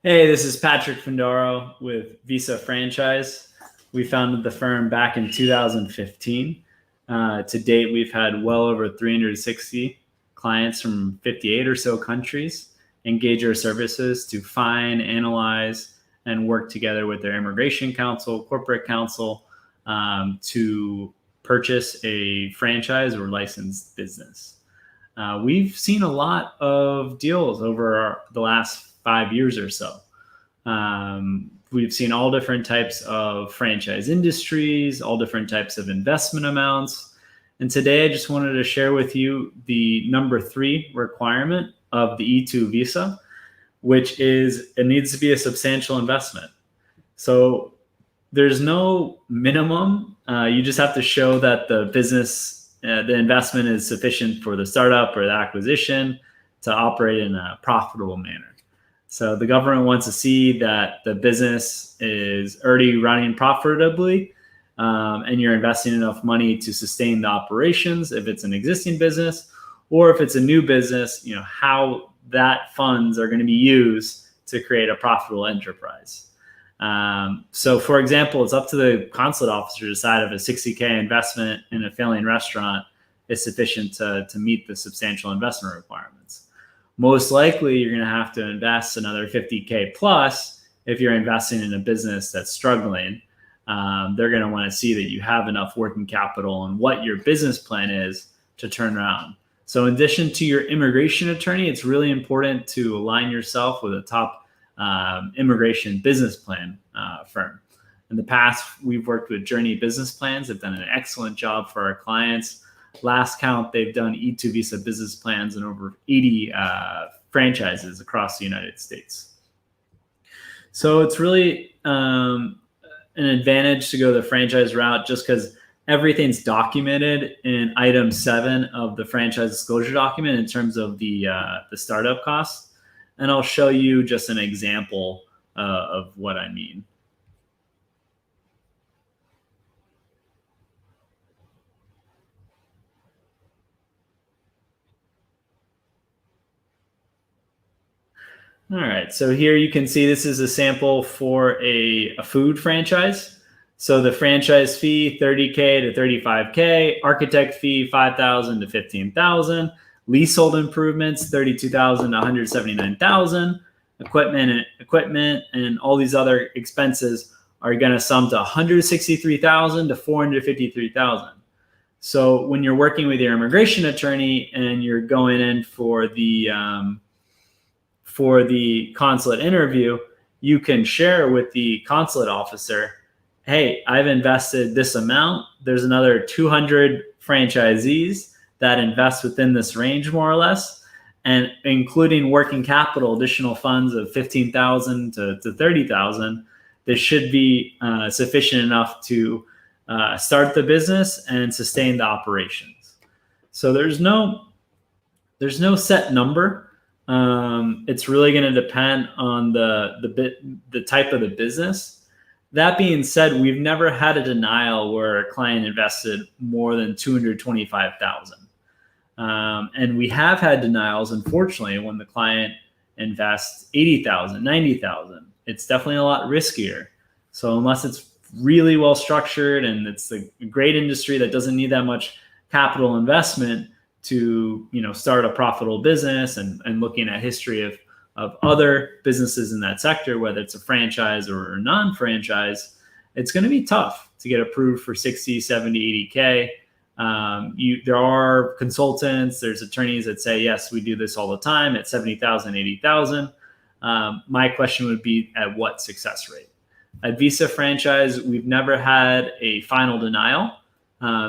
Hey, this is Patrick Findaro with Visa Franchise. We founded the firm back in 2015. To date, we've had well over 360 clients from 58 or so countries engage our services to find, analyze, and work together with their immigration counsel, corporate counsel, to purchase a franchise or licensed business. We've seen a lot of deals over the last 5 years or so. We've seen all different types of franchise industries, all different types of investment amounts. And today I just wanted to share with you the number 3 requirement of the E2 visa, which is it needs to be a substantial investment. So there's no minimum. You just have to show that the business, the investment is sufficient for the startup or the acquisition to operate in a profitable manner. So the government wants to see that the business is already running profitably, and you're investing enough money to sustain the operations if it's an existing business, or if it's a new business, how that funds are going to be used to create a profitable enterprise. So for example, it's up to the consulate officer to decide if a $60K investment in a failing restaurant is sufficient to meet the substantial investment requirements. Most likely you're going to have to invest another $50K plus if you're investing in a business that's struggling. They're going to want to see that you have enough working capital and what your business plan is to turn around. So in addition to your immigration attorney, it's really important to align yourself with a top immigration business plan firm. In the past, we've worked with Journey Business Plans. They've done an excellent job for our clients. Last count, they've done E2 visa business plans in over 80 franchises across the United States. So it's really an advantage to go the franchise route just because everything's documented in item 7 of the franchise disclosure document in terms of the startup costs. And I'll show you just an example of what I mean. All right, so here you can see this is a sample for a food franchise. So the franchise fee, $30K to $35K, architect fee, $5,000 to $15,000, leasehold improvements, $32,000 to $179,000, equipment, and all these other expenses are going to sum to $163,000 to $453,000. So when you're working with your immigration attorney and you're going in for the consulate interview, you can share with the consulate officer, hey, I've invested this amount. There's another 200 franchisees that invest within this range, more or less, and including working capital, additional funds of $15,000 to $30,000. This should be sufficient enough to start the business and sustain the operations. So there's no set number. It's really going to depend on the type of the business. That being said, we've never had a denial where a client invested more than $225,000. And we have had denials, unfortunately, when the client invests $80,000, $90,000. It's definitely a lot riskier. So unless it's really well structured and it's a great industry that doesn't need that much capital investment to start a profitable business, and looking at history of other businesses in that sector, whether it's a franchise or non-franchise, it's going to be tough to get approved for 60, 70, 80K. There are consultants, there's attorneys that say, yes, we do this all the time at 70,000, 80,000. My question would be at what success rate? At Visa Franchise, we've never had a final denial.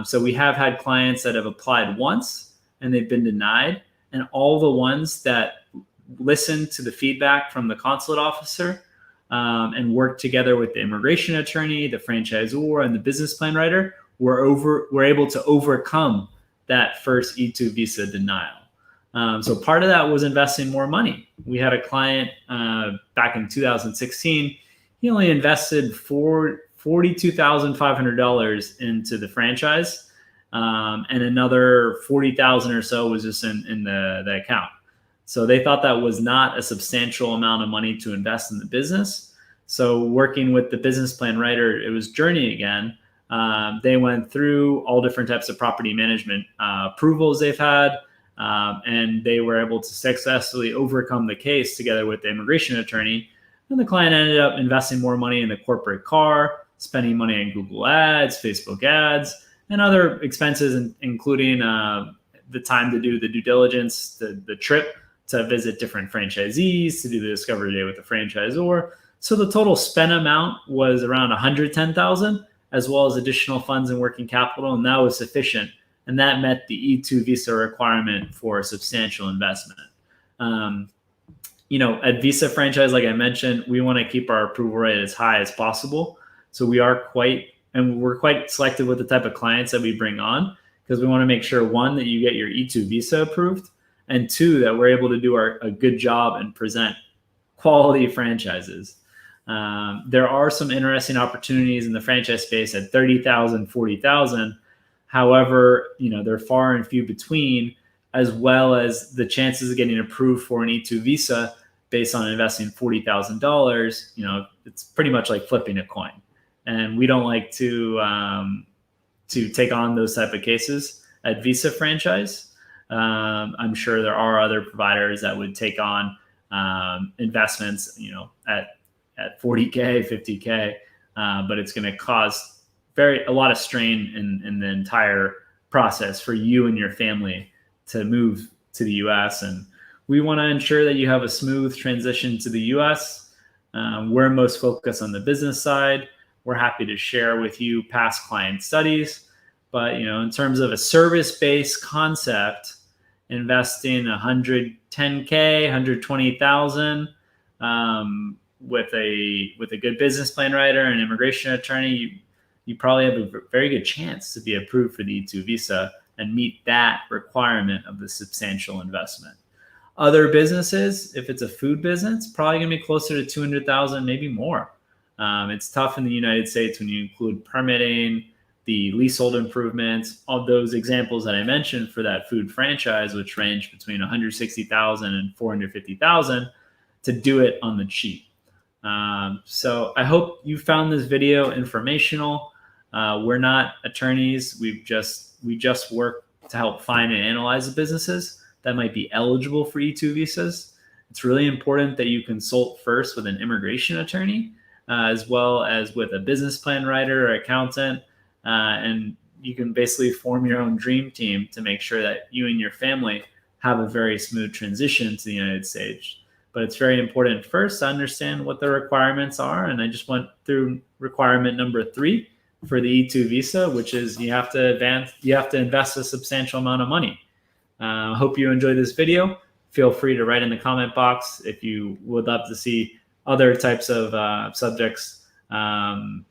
So we have had clients that have applied once and they've been denied. And all the ones that listened to the feedback from the consulate officer and worked together with the immigration attorney, the franchisor, and the business plan writer were able to overcome that first E2 visa denial. So part of that was investing more money. We had a client back in 2016. He only invested $42,500 into the franchise, and another $40,000 or so was just in the account. So they thought that was not a substantial amount of money to invest in the business. So working with the business plan writer, it was Journey again. They went through all different types of property management approvals they've had, and they were able to successfully overcome the case together with the immigration attorney. And the client ended up investing more money in the corporate car, spending money on Google ads, Facebook ads, and other expenses, including the time to do the due diligence, the trip to visit different franchisees, to do the discovery day with the franchisor. So the total spent amount was around $110,000, as well as additional funds and working capital, and that was sufficient. And that met the E2 visa requirement for a substantial investment. At Visa Franchise, like I mentioned, we want to keep our approval rate as high as possible. So we're quite selective with the type of clients that we bring on, because we want to make sure, one, that you get your E2 visa approved, and two, that we're able to do a good job and present quality franchises. There are some interesting opportunities in the franchise space at $30,000, $40,000. However, they're far and few between, as well as the chances of getting approved for an E2 visa based on investing $40,000. It's pretty much like flipping a coin, and we don't like to take on those type of cases at Visa Franchise. I'm sure there are other providers that would take on investments, at 40K, 50K, but it's going to cause a lot of strain in the entire process for you and your family to move to the U.S. And we want to ensure that you have a smooth transition to the U.S. We're most focused on the business side. We're happy to share with you past client studies, but in terms of a service-based concept, investing 110K, 120,000 with a good business plan writer and immigration attorney, you probably have a very good chance to be approved for the E2 visa and meet that requirement of the substantial investment. Other businesses, if it's a food business, probably gonna be closer to 200,000, maybe more. It's tough in the United States when you include permitting, the leasehold improvements, all those examples that I mentioned for that food franchise, which range between 160,000 and 450,000, to do it on the cheap. So I hope you found this video informational. We're not attorneys. We just work to help find and analyze the businesses that might be eligible for E2 visas. It's really important that you consult first with an immigration attorney, as well as with a business plan writer or accountant. And you can basically form your own dream team to make sure that you and your family have a very smooth transition to the United States. But it's very important first to understand what the requirements are. And I just went through requirement number 3 for the E2 visa, which is you have to invest a substantial amount of money. Hope you enjoyed this video. Feel free to write in the comment box if you would love to see other types of subjects on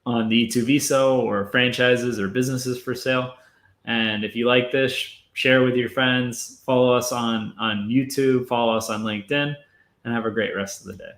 the E2 visa or franchises or businesses for sale. And if you like this, share with your friends, follow us on YouTube, follow us on LinkedIn, and have a great rest of the day.